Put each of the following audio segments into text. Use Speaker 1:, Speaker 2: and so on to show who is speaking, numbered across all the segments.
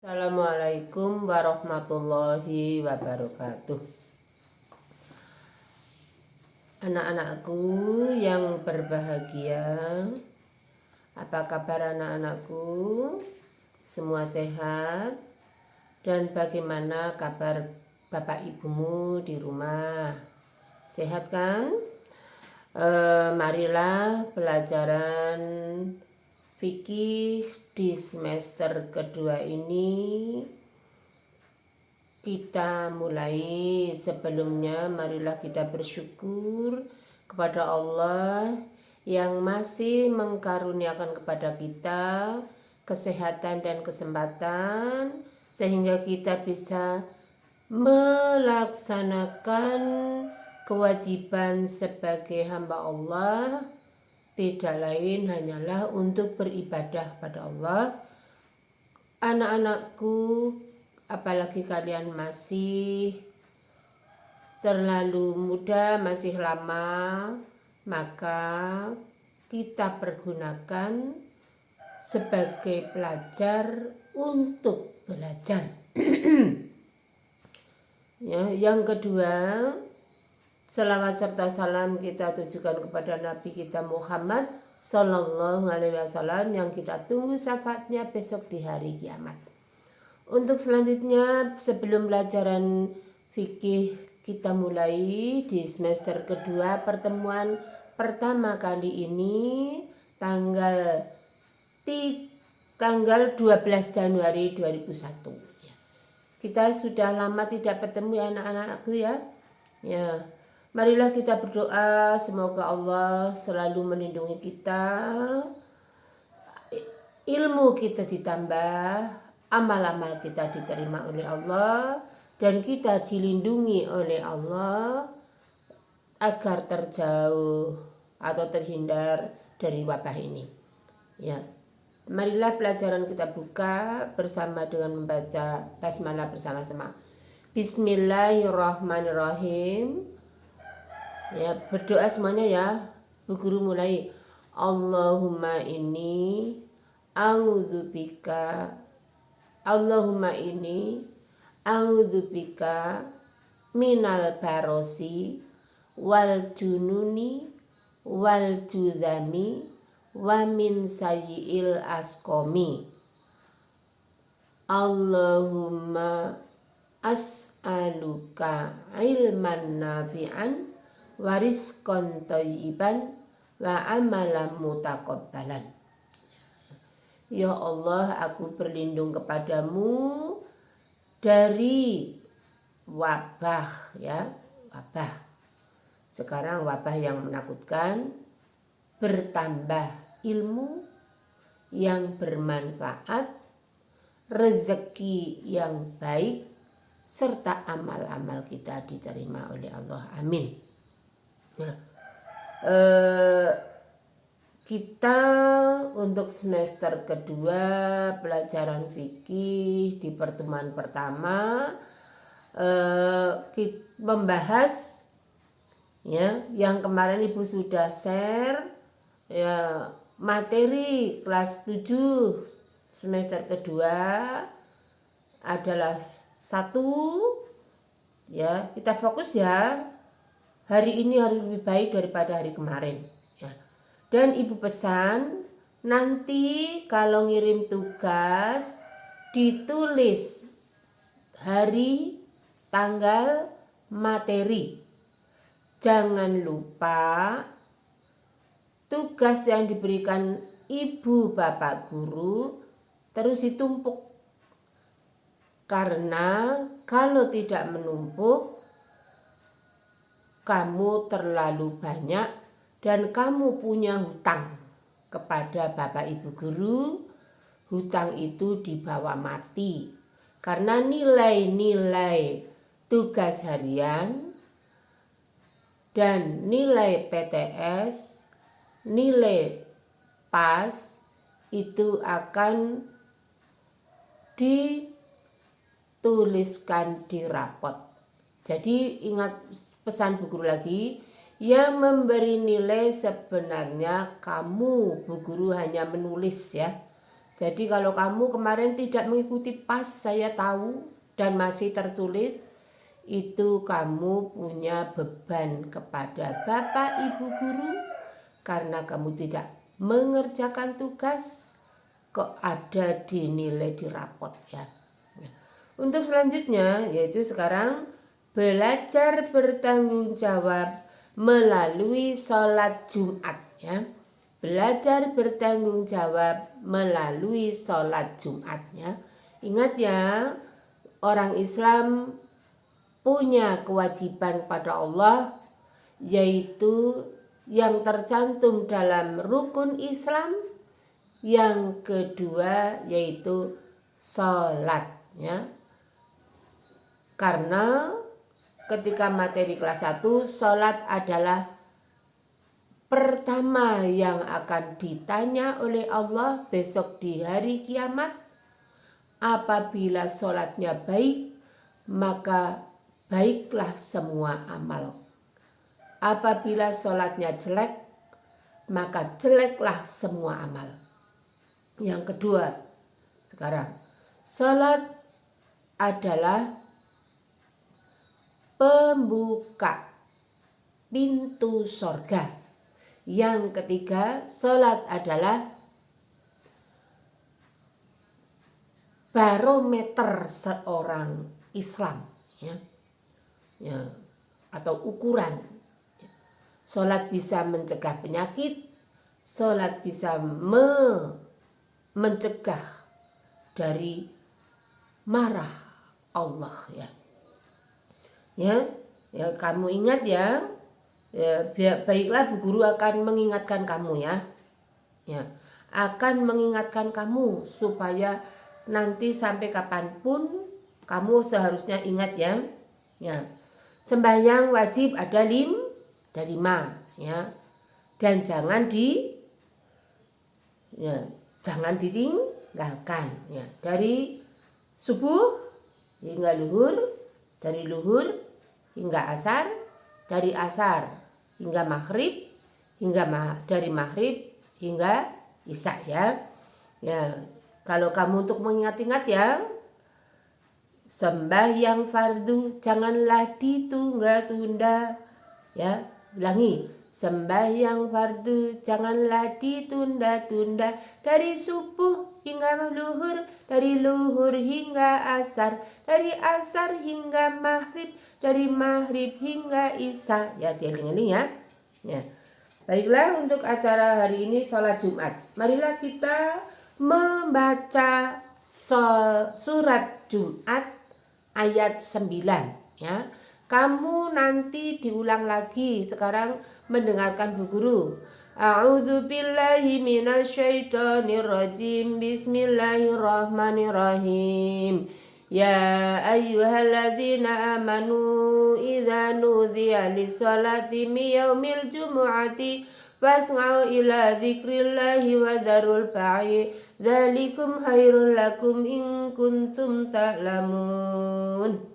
Speaker 1: Assalamualaikum warahmatullahi wabarakatuh. Anak-anakku yang berbahagia, apa kabar anak-anakku? Semua sehat? Dan bagaimana kabar bapak ibumu di rumah? Sehat kan? Marilah pelajaran fikih di semester kedua ini kita mulai. Sebelumnya marilah kita bersyukur kepada Allah yang masih mengkaruniakan kepada kita kesehatan dan kesempatan sehingga kita bisa melaksanakan kewajiban sebagai hamba Allah, tidak lain hanyalah untuk beribadah pada Allah. Anak-anakku, apalagi kalian masih terlalu muda, masih lama, maka kita pergunakan sebagai pelajar untuk belajar. Ya, yang kedua, selawat serta salam kita tujukan kepada Nabi kita Muhammad Sallallahu Alaihi Wasallam yang kita tunggu syafaatnya besok di hari kiamat. Untuk selanjutnya, sebelum pelajaran fikih kita mulai di semester kedua, pertemuan pertama kali ini tanggal 12 Januari 2001. Kita sudah lama tidak bertemu ya anak-anakku ya. Ya. Marilah kita berdoa semoga Allah selalu melindungi kita, ilmu kita ditambah, amal-amal kita diterima oleh Allah, dan kita dilindungi oleh Allah agar terjauh atau terhindar dari wabah ini. Ya. Marilah pelajaran kita buka bersama dengan membaca basmalah bersama-sama. Bismillahirrahmanirrahim. Ya, berdoa semuanya ya. Bu Guru mulai. Allahumma inni a'udzubika minal barosi wal jununi wal judami wa min sayyi'il asqami. Allahumma as'aluka ilman nafi'an warizqan thayyiban wa amalan mutaqabbalan. Ya Allah, aku berlindung kepadamu dari wabah ya, wabah. Sekarang wabah yang menakutkan, bertambah ilmu yang bermanfaat, rezeki yang baik, serta amal-amal kita diterima oleh Allah. Amin. Nah, kita untuk semester kedua pelajaran fikih di pertemuan pertama kita membahas ya, yang kemarin Ibu sudah share ya, materi kelas 7 semester kedua adalah 1 ya, kita fokus ya. Hari ini harus lebih baik daripada hari kemarin ya. Dan Ibu pesan nanti kalau ngirim tugas ditulis hari, tanggal, materi. Jangan lupa tugas yang diberikan Ibu Bapak Guru terus ditumpuk. Karena kalau tidak menumpuk, kamu terlalu banyak dan kamu punya hutang kepada Bapak Ibu Guru. Hutang itu dibawa mati. Karena nilai-nilai tugas harian dan nilai PTS, nilai PAS itu akan dituliskan di rapot. Jadi ingat pesan Bu Guru lagi, yang memberi nilai sebenarnya kamu, Bu Guru hanya menulis ya. Jadi kalau kamu kemarin tidak mengikuti pas, saya tahu dan masih tertulis, itu kamu punya beban kepada Bapak Ibu guru karena kamu tidak mengerjakan tugas, kok ada dinilai di rapot ya. Untuk selanjutnya yaitu sekarang belajar bertanggung jawab melalui sholat Jumat ya. Belajar bertanggung jawab melalui sholat Jumatnya. Ingat ya, orang Islam punya kewajiban pada Allah, yaitu yang tercantum dalam rukun Islam. Yang kedua yaitu sholat ya. Karena ketika materi kelas 1, sholat adalah pertama yang akan ditanya oleh Allah besok di hari kiamat. Apabila sholatnya baik, maka baiklah semua amal. Apabila sholatnya jelek, maka jeleklah semua amal. Yang kedua, sekarang sholat adalah pembuka pintu sorga. Yang ketiga, sholat adalah barometer seorang Islam ya, atau ukuran. Sholat bisa mencegah penyakit, sholat bisa mencegah dari marah Allah ya. Ya, kamu ingat ya, baiklah Bu Guru akan mengingatkan kamu ya, akan mengingatkan kamu supaya nanti sampai kapanpun kamu seharusnya ingat ya. Sembahyang wajib ada 5 ya, dan jangan ditinggalkan ya. Dari subuh hingga luhur, dari luhur hingga asar, dari asar hingga maghrib, dari maghrib hingga isya ya. Kalau kamu untuk mengingat-ingat ya, sembahyang fardu janganlah ditunda-tunda ya. Ulangi, sembahyang fardu janganlah ditunda-tunda, dari subuh hingga luhur, dari luhur hingga asar, dari asar hingga maghrib, dari maghrib hingga isya ya. Dieling-eling ya. Baiklah, untuk acara hari ini sholat Jumat, marilah kita membaca surat Jumat ayat 9 ya. Kamu nanti diulang lagi sekarang mendengarkan Bu Guru. A'udzubillahi minasyaitonirrajim. Bismillahirrahmanirrahim. Ya ayyuhalladzina amanu idza nudiya lis-salati min yaumil jumu'ati fas'au ila dzikrillahi wa dzarul ba'i dzalikum khairul lakum in kuntum ta'lamun.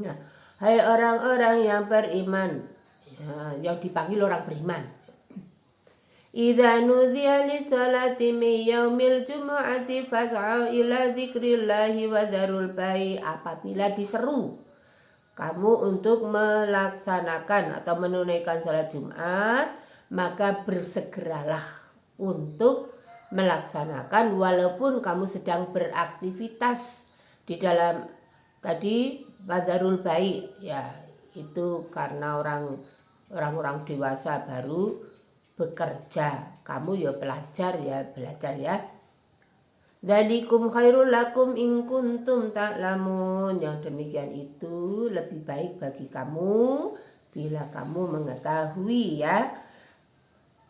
Speaker 1: Nah, hai orang-orang yang beriman ya, yang dipanggil orang beriman. Idza nudiya lis-salati min yaumil jumu'ati fas'au ila dzikrillahi wa dzarul bai'. Apabila diseru kamu untuk melaksanakan atau menunaikan salat Jumat, maka bersegeralah untuk melaksanakan walaupun kamu sedang beraktivitas di dalam tadi wadzarul bai' ya. Itu karena orang-orang dewasa baru bekerja, kamu ya belajar ya. Dzalikum khairul lakum in kuntum ta'lamun. Yang demikian itu lebih baik bagi kamu bila kamu mengetahui ya.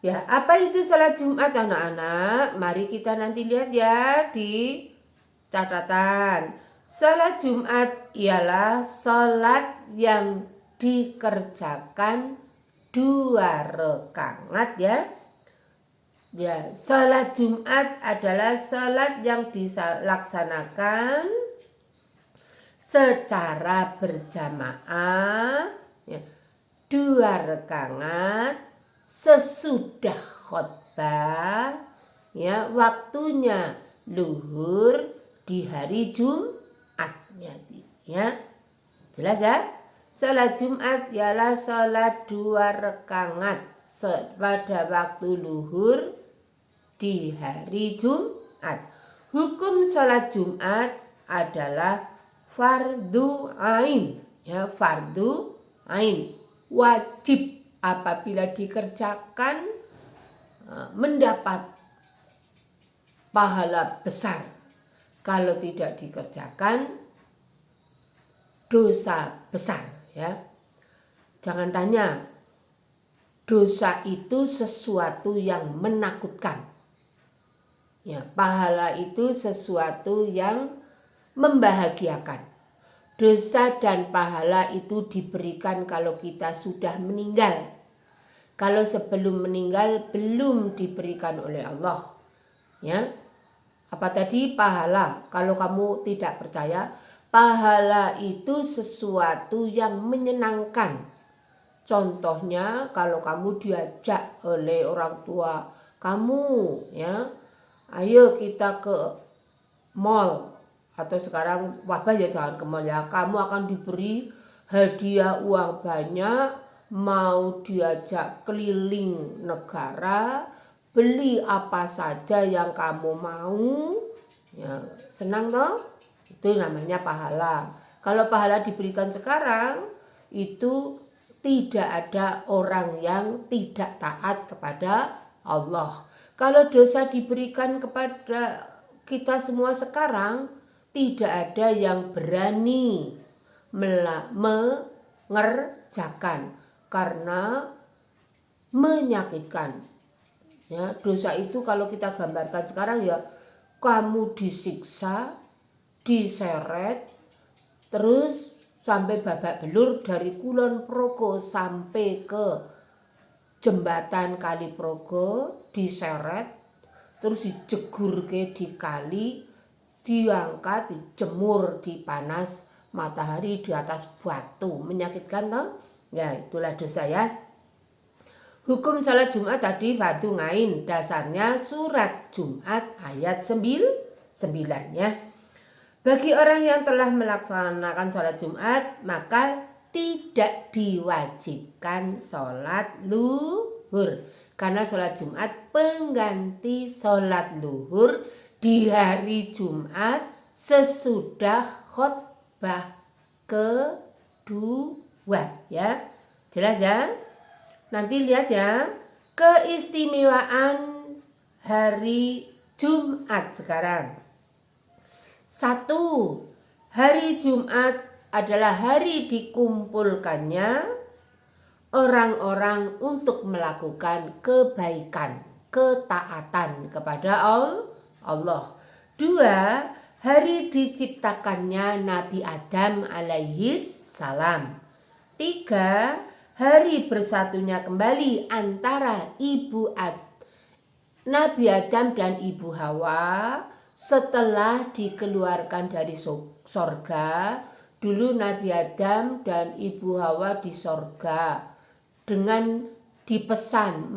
Speaker 1: Ya, apa itu salat Jumat anak-anak? Mari kita nanti lihat ya di catatan. Salat Jumat ialah salat yang dikerjakan 2 rakaat ya. Ya, salat Jumat adalah salat yang dilaksanakan secara berjamaah ya, 2 rakaat sesudah khutbah ya, waktunya luhur di hari Jumatnya, ya. Jelas ya? Salat Jumat ialah salat 2 rakaat pada waktu luhur di hari Jumat. Hukum salat Jumat adalah fardu ain, ya, fardu ain, wajib apabila dikerjakan mendapat pahala besar. Kalau tidak dikerjakan dosa besar, ya. Jangan tanya, dosa itu sesuatu yang menakutkan. Ya, pahala itu sesuatu yang membahagiakan. Dosa dan pahala itu diberikan kalau kita sudah meninggal. Kalau sebelum meninggal belum diberikan oleh Allah. Ya. Apa tadi pahala? Kalau kamu tidak percaya, pahala itu sesuatu yang menyenangkan. Contohnya kalau kamu diajak oleh orang tua kamu, ya, ayo kita ke mall, atau sekarang wabah ya jangan ke mall ya, kamu akan diberi hadiah uang banyak, mau diajak keliling negara, beli apa saja yang kamu mau, ya, senang toh? Itu namanya pahala. Kalau pahala diberikan sekarang, itu tidak ada orang yang tidak taat kepada Allah. Kalau dosa diberikan kepada kita semua sekarang, tidak ada yang berani mengerjakan karena menyakitkan. Ya, dosa itu kalau kita gambarkan sekarang, ya, kamu disiksa, diseret, terus sampai babak belur dari Kulon Progo sampai ke jembatan Kali Progo, diseret, terus dijegur ke di kali, diangkat, dijemur di panas matahari di atas batu, menyakitkan toh? Ya, itulah dosa, ya. Hukum salat Jumat tadi fardu ain, dasarnya surat Jumat ayat 9, ya. Bagi orang yang telah melaksanakan salat Jumat, maka tidak diwajibkan sholat luhur, karena sholat Jumat pengganti sholat luhur di hari Jumat sesudah khutbah kedua, ya. Jelas ya? Nanti lihat ya, keistimewaan hari Jumat sekarang. 1. Hari Jumat adalah hari dikumpulkannya orang-orang untuk melakukan kebaikan, ketaatan kepada Allah. 2. Hari diciptakannya Nabi Adam alaihis salam. 3. Hari bersatunya kembali antara Nabi Adam dan Ibu Hawa setelah dikeluarkan dari sorga. Dulu Nabi Adam dan Ibu Hawa di sorga dengan dipesan,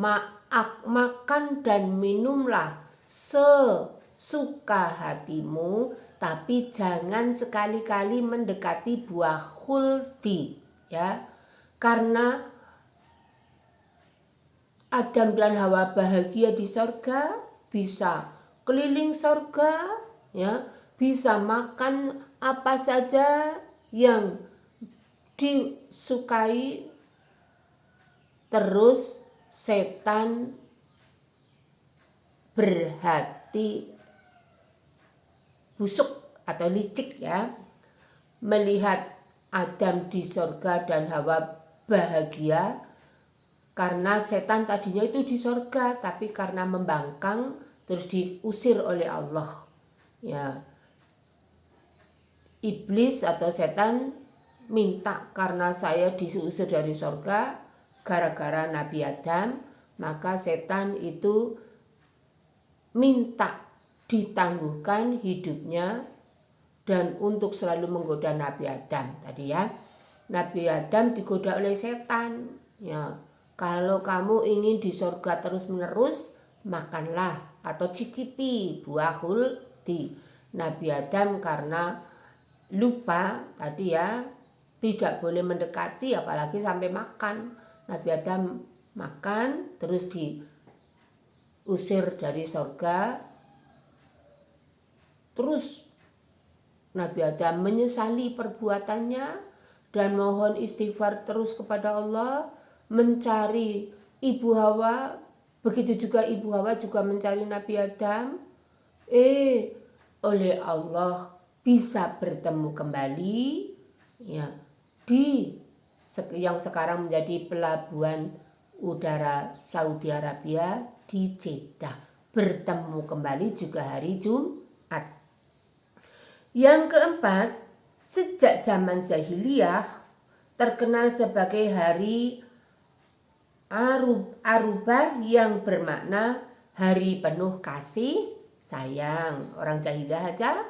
Speaker 1: makan dan minumlah sesuka hatimu, tapi jangan sekali-kali mendekati buah khuldi, ya. Karena Adam dan Hawa bahagia di sorga, bisa keliling sorga, ya, bisa makan apa saja yang disukai. Terus setan berhati busuk atau licik, ya, melihat Adam di sorga dan Hawa bahagia, karena setan tadinya itu di sorga, tapi karena membangkang terus diusir oleh Allah, ya. Iblis atau setan minta, karena saya diusir dari sorga gara-gara Nabi Adam, maka setan itu minta ditangguhkan hidupnya dan untuk selalu menggoda Nabi Adam tadi, ya. Nabi Adam digoda oleh setan, ya. Kalau kamu ingin di sorga terus menerus, makanlah atau cicipi buah khuldi. seperti Nabi Adam karena lupa tadi ya, tidak boleh mendekati apalagi sampai makan. Nabi Adam makan terus diusir dari surga. Terus Nabi Adam menyesali perbuatannya dan mohon istighfar terus kepada Allah, mencari Ibu Hawa. Begitu juga Ibu Hawa juga mencari Nabi Adam. Oleh Allah bisa bertemu kembali ya di yang sekarang menjadi pelabuhan udara Saudi Arabia di Jeddah. Bertemu kembali juga hari Jumat. Yang keempat, sejak zaman jahiliyah terkenal sebagai hari Arubah yang bermakna hari penuh kasih sayang. Orang jahiliyah aja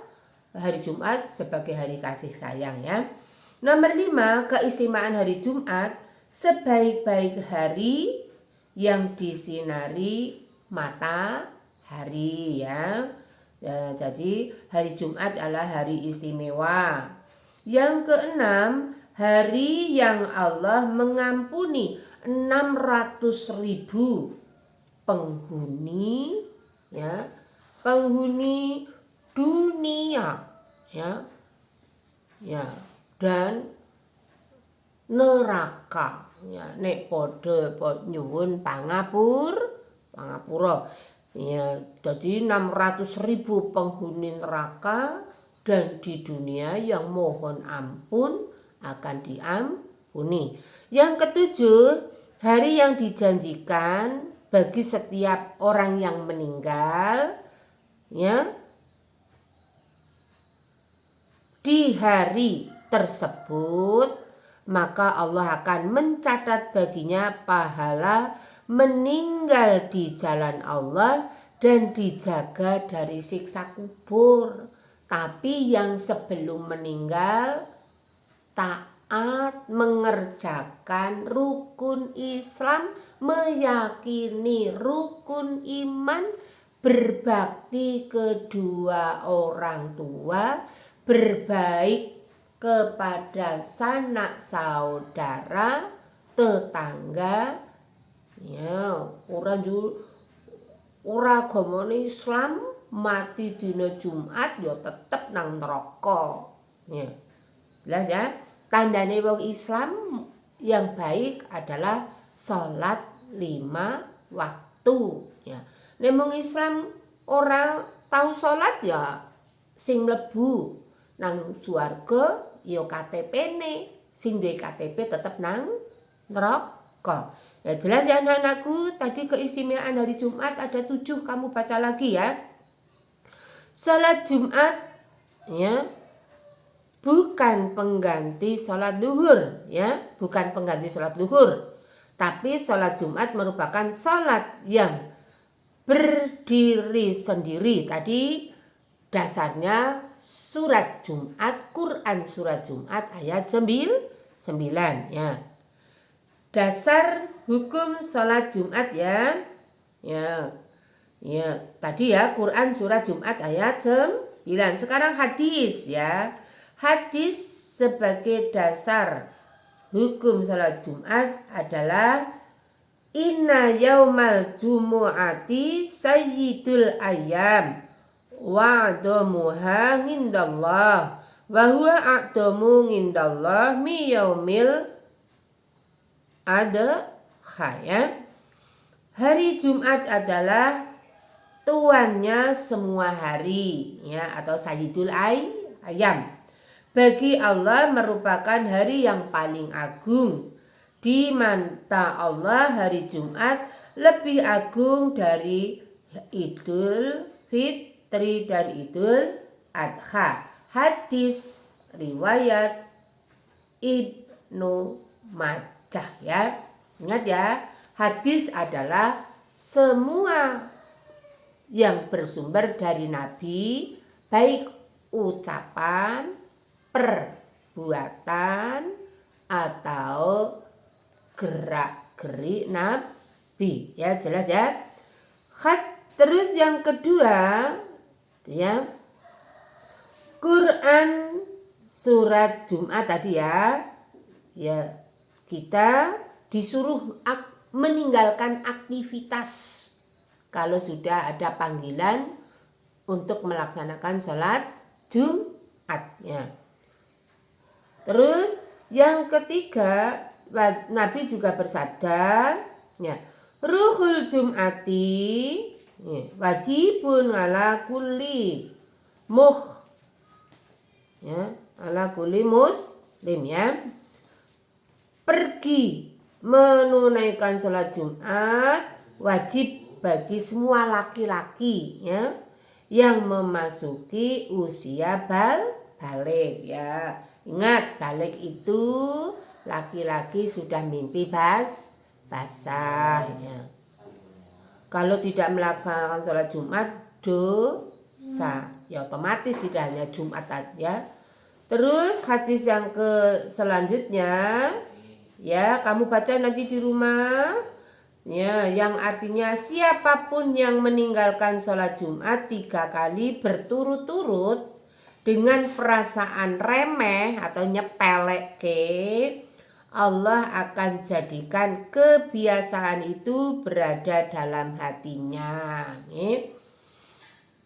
Speaker 1: hari Jumat sebagai hari kasih sayang ya. Nomor 5, keistimewaan hari Jumat, sebaik-baik hari yang disinari matahari ya. Jadi hari Jumat adalah hari istimewa. Yang keenam, hari yang Allah mengampuni 600.000 penghuni ya, penghuni dunia ya dan neraka ya, nek padha nyuwun pangapura ya. Jadi 600.000 penghuni neraka dan di dunia yang mohon ampun akan diampuni. Yang ketujuh, hari yang dijanjikan bagi setiap orang yang meninggal ya. Di hari tersebut maka Allah akan mencatat baginya pahala meninggal di jalan Allah dan dijaga dari siksa kubur. Tapi yang sebelum meninggal taat mengerjakan rukun Islam, meyakini rukun iman, berbakti kedua orang tua, berbaik kepada sanak saudara, tetangga ya. Ora agamane Islam mati dina Jumat ya tetep nang neraka ya. Jelas ya. Tandane wong Islam yang baik adalah salat 5 waktu ya. Nek wong Islam ora tau salat ya sing mlebu nang swarga ya KTP-ne, sing duwe KTP tetep nang neraka. Ya jelas ya anak-anakku, tadi keistimewaan hari Jumat ada 7, kamu baca lagi ya. Salat Jumat ya bukan pengganti salat zuhur ya, bukan pengganti salat zuhur. Tapi salat Jumat merupakan salat yang berdiri sendiri. Tadi dasarnya surat Jumat, Quran surat Jumat ayat 9 ya. Dasar hukum salat Jumat ya. Ya, tadi ya Quran surat Jumat ayat 9. Sekarang hadis ya. Hadis sebagai dasar hukum salat Jumat adalah inna yaumal jumu'ati sayyidul ayyam wa'adamuha ngindallah wa huwa a'damu ngindallah mi yaumil adha ya. Hari Jumat adalah tuannya semua hari ya, atau sayyidul ayyam. Bagi Allah merupakan hari yang paling agung. Di mata Allah hari Jumat lebih agung dari Idul Fitri dan Idul Adha. Hadis riwayat Ibnu Majah ya. Ingat ya, hadis adalah semua yang bersumber dari Nabi, baik ucapan, perbuatan, atau gerak-gerik Nabi ya. Jelas ya. Terus yang kedua ya, Quran surat Jumat tadi ya. Ya, kita disuruh meninggalkan aktivitas kalau sudah ada panggilan untuk melaksanakan sholat Jumatnya. Terus yang ketiga, Nabi juga bersabda, ya, ruhul Jum'ati wajibun ala kulli ya, ala kulli muslim ya. Pergi menunaikan sholat Jumat wajib bagi semua laki-laki ya yang memasuki usia balik ya. Ingat, balik itu laki-laki sudah mimpi basah ya. Kalau tidak melaksanakan sholat Jumat dosa ya, otomatis tidak hanya Jumat ya. Terus hadis yang selanjutnya ya, kamu baca nanti di rumah ya, yang artinya siapapun yang meninggalkan sholat Jumat 3 kali berturut-turut dengan perasaan remeh atau nyepelek, Allah akan jadikan kebiasaan itu berada dalam hatinya.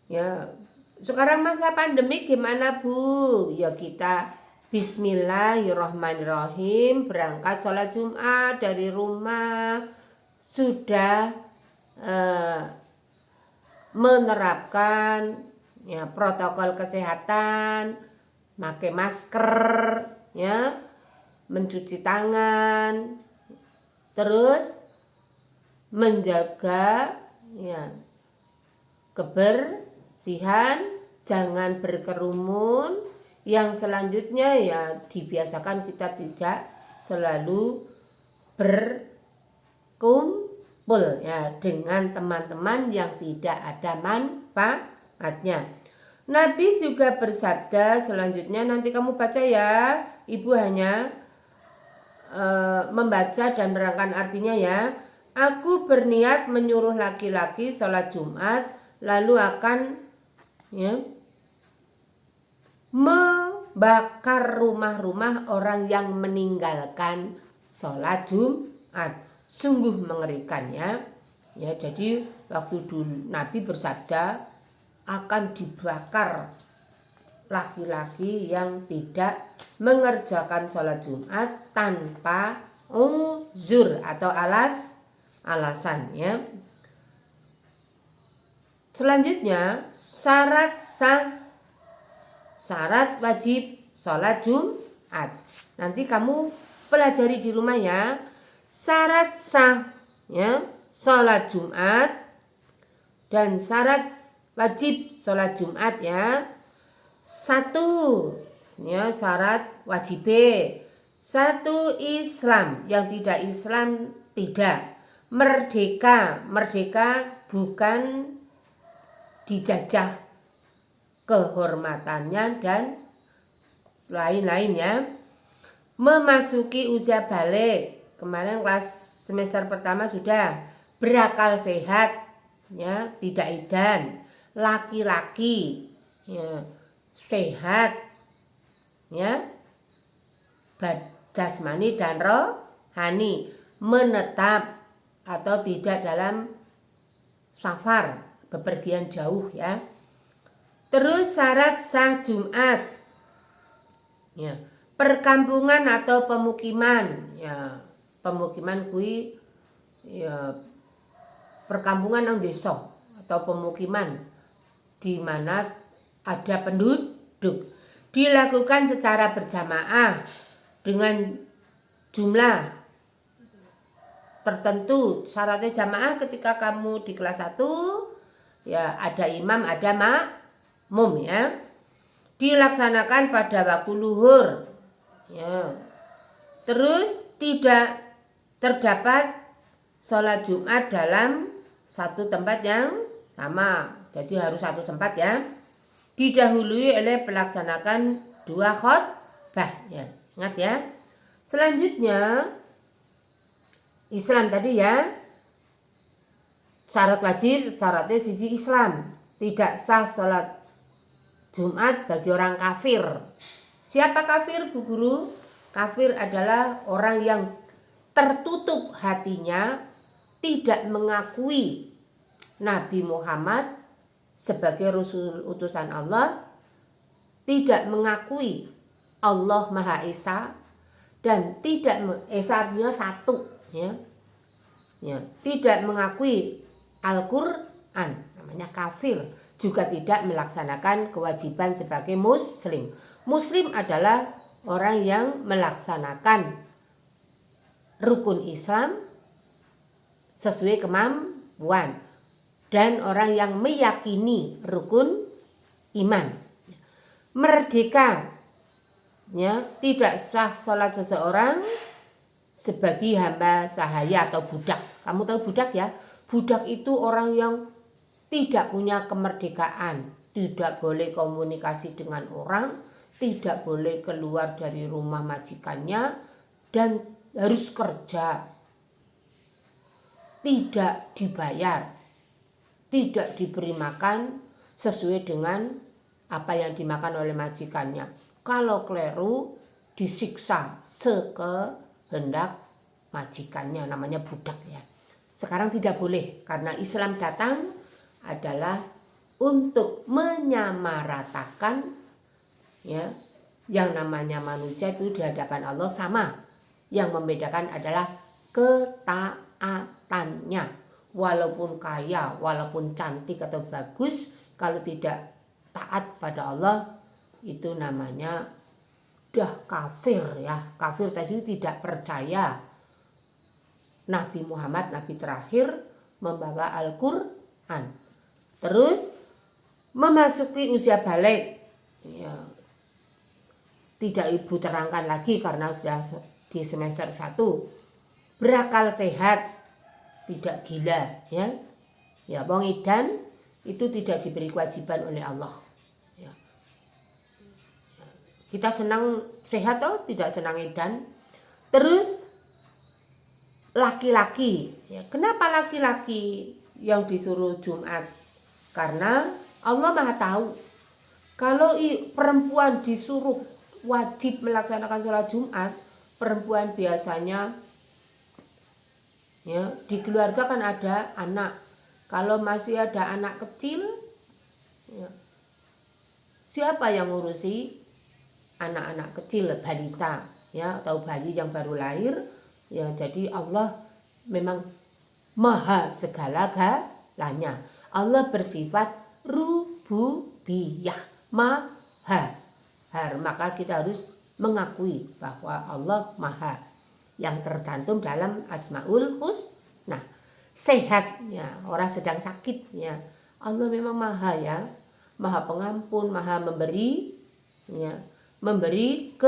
Speaker 1: Ya, sekarang masa pandemi gimana Bu? Ya kita Bismillahirrahmanirrahim berangkat sholat Jumat dari rumah, sudah menerapkan ya protokol kesehatan, pakai masker ya, mencuci tangan, terus menjaga ya kebersihan, jangan berkerumun. Yang selanjutnya ya dibiasakan kita tidak selalu berkumpul ya dengan teman-teman yang tidak ada manfaatnya. Nabi juga bersabda selanjutnya, nanti kamu baca ya, Ibu hanya membaca dan menerangkan artinya ya. Aku berniat menyuruh laki-laki sholat Jumat, lalu akan ya membakar rumah-rumah orang yang meninggalkan sholat Jumat. Sungguh mengerikan ya. Ya, jadi waktu dulu Nabi bersabda akan dibakar laki-laki yang tidak mengerjakan sholat Jumat tanpa uzur atau alasan ya. Selanjutnya syarat wajib sholat Jumat. Nanti kamu pelajari di rumah ya. Syarat sah ya sholat Jumat dan syarat wajib sholat Jumat ya. 1 ya syarat wajib. 1 Islam, yang tidak Islam tidak. Merdeka bukan dijajah kehormatannya dan lain-lainnya. Memasuki usia balik, kemarin kelas semester pertama sudah. Berakal sehat ya, tidak edan. Laki-laki ya, sehat ya, jasmani dan rohani, menetap atau tidak dalam safar, bepergian jauh ya. Terus syarat sah Jumat ya, perkampungan atau pemukiman ya, pemukiman kui ya, perkampungan nang desa atau pemukiman di mana ada penduduk, dilakukan secara berjamaah dengan jumlah tertentu. Syaratnya jamaah ketika kamu di kelas 1 ya, ada imam ada makmum ya. Dilaksanakan pada waktu luhur ya. Terus tidak terdapat sholat Jumat dalam satu tempat yang sama, jadi harus satu tempat ya. Didahului oleh pelaksanakan 2 khotbah ya. Ingat ya. Selanjutnya Islam tadi ya. Syarat wajib, syaratnya siji Islam. Tidak sah sholat Jumat bagi orang kafir. Siapa kafir, Bu Guru? Kafir adalah orang yang tertutup hatinya, tidak mengakui Nabi Muhammad sebagai Rasul utusan Allah, tidak mengakui Allah Maha Esa, dan tidak Esa artinya satu, ya. Tidak mengakui Al-Quran, namanya kafir. Juga tidak melaksanakan kewajiban sebagai muslim. Muslim adalah orang yang melaksanakan rukun Islam sesuai kemampuan, dan orang yang meyakini rukun iman. Merdeka, ya, tidak sah sholat seseorang sebagai hamba sahaya atau budak. Kamu tahu budak, ya? Budak itu orang yang tidak punya kemerdekaan, tidak boleh komunikasi dengan orang, tidak boleh keluar dari rumah majikannya, dan harus kerja, tidak dibayar, tidak diberi makan sesuai dengan apa yang dimakan oleh majikannya. Kalau keliru disiksa sekehendak majikannya, namanya budak, ya. Sekarang tidak boleh, karena Islam datang adalah untuk menyamaratakan, ya, yang namanya manusia itu di hadapan Allah sama. Yang membedakan adalah ketaatannya. Walaupun kaya, walaupun cantik atau bagus, kalau tidak taat pada Allah, itu namanya dah kafir, ya. Kafir tadi tidak percaya Nabi Muhammad, Nabi terakhir, membawa Al-Quran. Terus memasuki usia balik, ya, tidak Ibu terangkan lagi karena sudah di semester 1. Berakal sehat, tidak gila, ya. Ya, wong edan itu tidak diberi kewajiban oleh Allah, ya. Kita senang sehat atau tidak senang edan. Terus laki-laki, ya. Kenapa laki-laki yang disuruh Jumat? Karena Allah Maha tahu, kalau perempuan disuruh wajib melaksanakan sholat Jumat, perempuan biasanya, ya, di keluarga kan ada anak. Kalau masih ada anak kecil, ya, siapa yang ngurusi anak-anak kecil, balita, ya, atau bayi yang baru lahir, ya. Jadi Allah memang maha segala-galanya. Allah bersifat rububiyah, maha. Maka kita harus mengakui bahwa Allah maha, yang tercantum dalam Asmaul Husna. Sehatnya, orang sedang sakit, ya, Allah memang maha, ya, maha pengampun, maha memberi, ya, memberi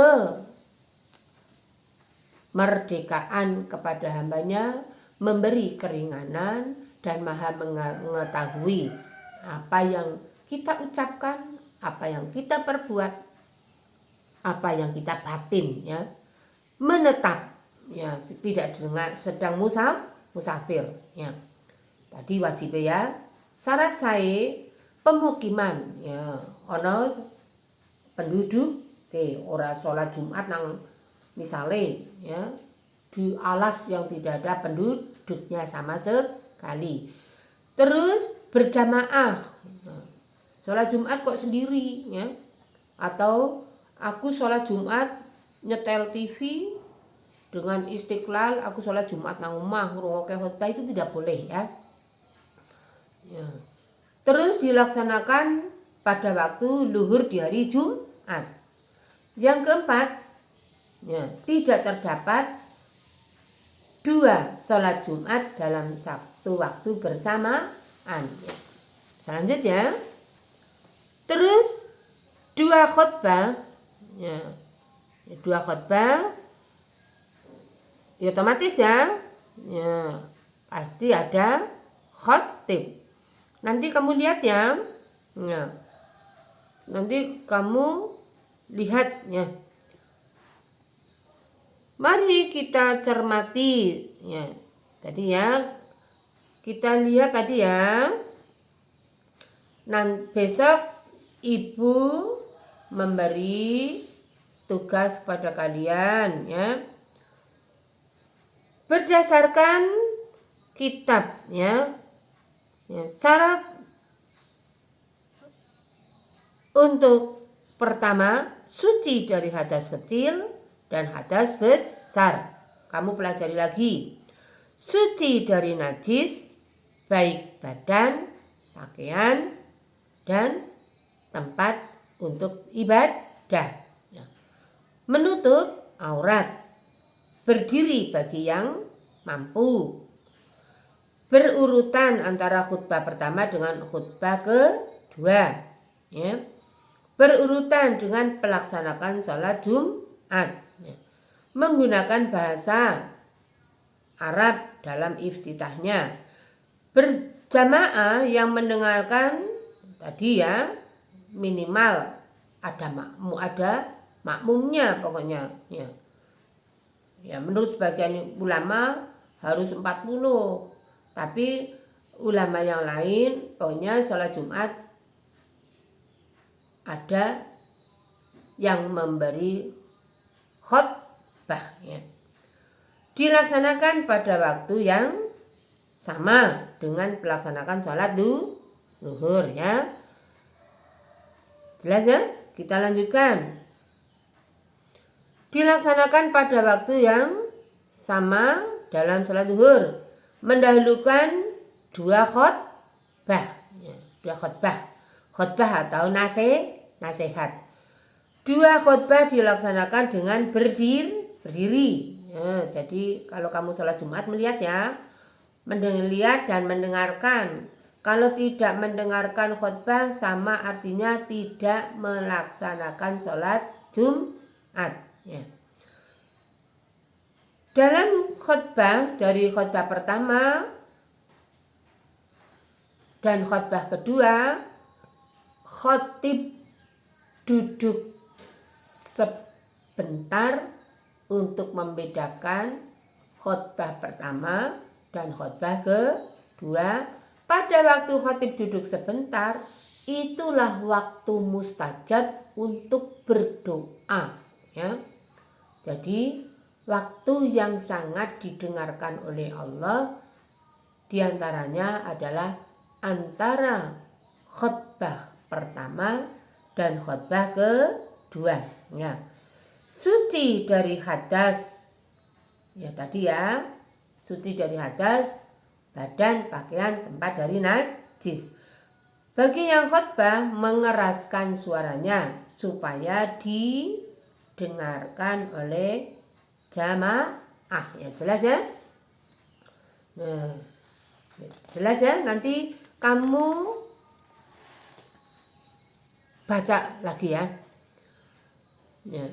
Speaker 1: kemerdekaan kepada hambanya, memberi keringanan, dan maha mengetahui apa yang kita ucapkan, apa yang kita perbuat, apa yang kita batin, ya. Menetap, ya, tidak dengan sedang musafir, ya. Tadi wajib, ya. Syarat saya pemukiman, ya, ono penduduk ora sholat Jumat nang misale, ya, di alas yang tidak ada penduduknya sama sekali. Terus berjamaah, sholat Jumat kok sendiri, ya. Atau aku sholat Jumat nyetel TV dengan Istiqlal, aku sholat Jumat nang omah ngrungokke khotbah, itu tidak boleh, ya. Ya. Terus dilaksanakan pada waktu luhur di hari Jumat. Yang keempat, ya, tidak terdapat 2 sholat Jumat dalam satu waktu bersamaan, ya. Selanjutnya, terus 2 khotbah, ya, 2 khotbah, ya, otomatis, ya, pasti ada khotib. Nanti kamu lihat, ya, nanti kamu lihat, ya. Mari kita cermati, ya. Tadi, ya, kita lihat tadi, ya. Besok ibu memberi tugas pada kalian ya. Berdasarkan kitab ya. Syarat untuk pertama, suci dari hadas kecil dan hadas besar. Kamu pelajari lagi. Suci dari najis, baik badan, pakaian, dan tempat untuk ibadah. Menutup aurat, berdiri bagi yang mampu. Berurutan antara khutbah pertama dengan khutbah kedua. Ya. Berurutan dengan pelaksanakan sholat Jumat. Ya. Menggunakan bahasa Arab dalam iftitahnya. Berjamaah yang mendengarkan tadi ya, minimal ada makmumnya pokoknya ya. Ya, menurut sebagian ulama harus 40. Tapi ulama yang lain pokoknya sholat Jumat ada yang memberi khutbah ya. Dilaksanakan pada waktu yang sama dengan pelaksanakan sholat zuhur ya. Jelas ya? Kita lanjutkan. Dilaksanakan pada waktu yang sama dalam sholat zuhur. Mendahulukan dua khutbah. Khutbah atau nasihat. Dua khutbah dilaksanakan dengan berdiri. Ya, jadi kalau kamu sholat Jumat melihat ya, melihat dan mendengarkan. Kalau tidak mendengarkan khutbah sama artinya tidak melaksanakan sholat Jumat. Ya. Dalam khutbah dari khutbah pertama dan khutbah kedua, khatib duduk sebentar untuk membedakan khutbah pertama dan khutbah kedua. Pada waktu khatib duduk sebentar, itulah waktu mustajab untuk berdoa ya. Jadi waktu yang sangat didengarkan oleh Allah diantaranya adalah antara khutbah pertama dan khutbah kedua ya. Suci dari hadas ya tadi ya, suci dari hadas, badan, pakaian, tempat dari najis. Bagi yang khutbah mengeraskan suaranya supaya didengarkan oleh jamaah ya. Jelas ya? Nah, jelas ya? Nanti kamu baca lagi ya. Ya.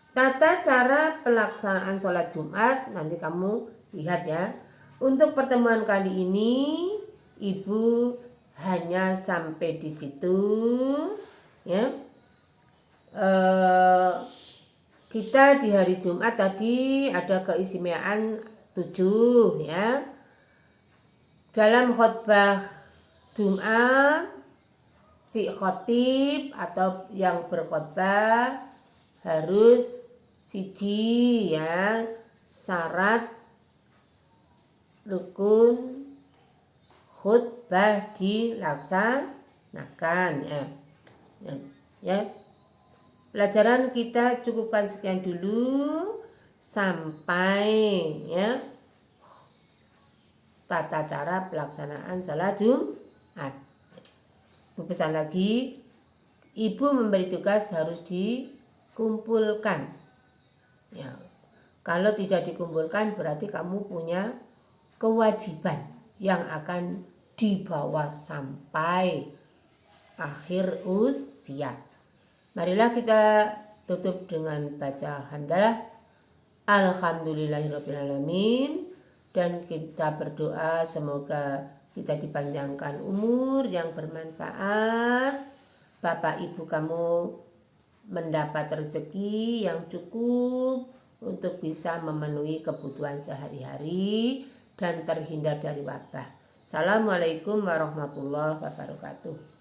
Speaker 1: Tata cara pelaksanaan sholat Jumat nanti kamu lihat ya. Untuk pertemuan kali ini Ibu hanya sampai di situ ya. Kita di hari Jumat tadi ada keistimewaan 7 ya. Dalam khutbah Jumat si khatib atau yang berkhutbah harus siji ya, syarat rukun khutbah dilaksanakan ya. Pelajaran kita cukupkan sekian dulu sampai ya tata cara pelaksanaan salat Jumat. Pesan lagi, Ibu memberi tugas harus dikumpulkan. Ya. Kalau tidak dikumpulkan berarti kamu punya kewajiban yang akan dibawa sampai akhir usia. Marilah kita tutup dengan baca hamdalah alhamdulillahirrabbilalamin, dan kita berdoa semoga kita dipanjangkan umur yang bermanfaat. Bapak ibu kamu mendapat rezeki yang cukup untuk bisa memenuhi kebutuhan sehari-hari dan terhindar dari wabah. Assalamualaikum warahmatullahi wabarakatuh.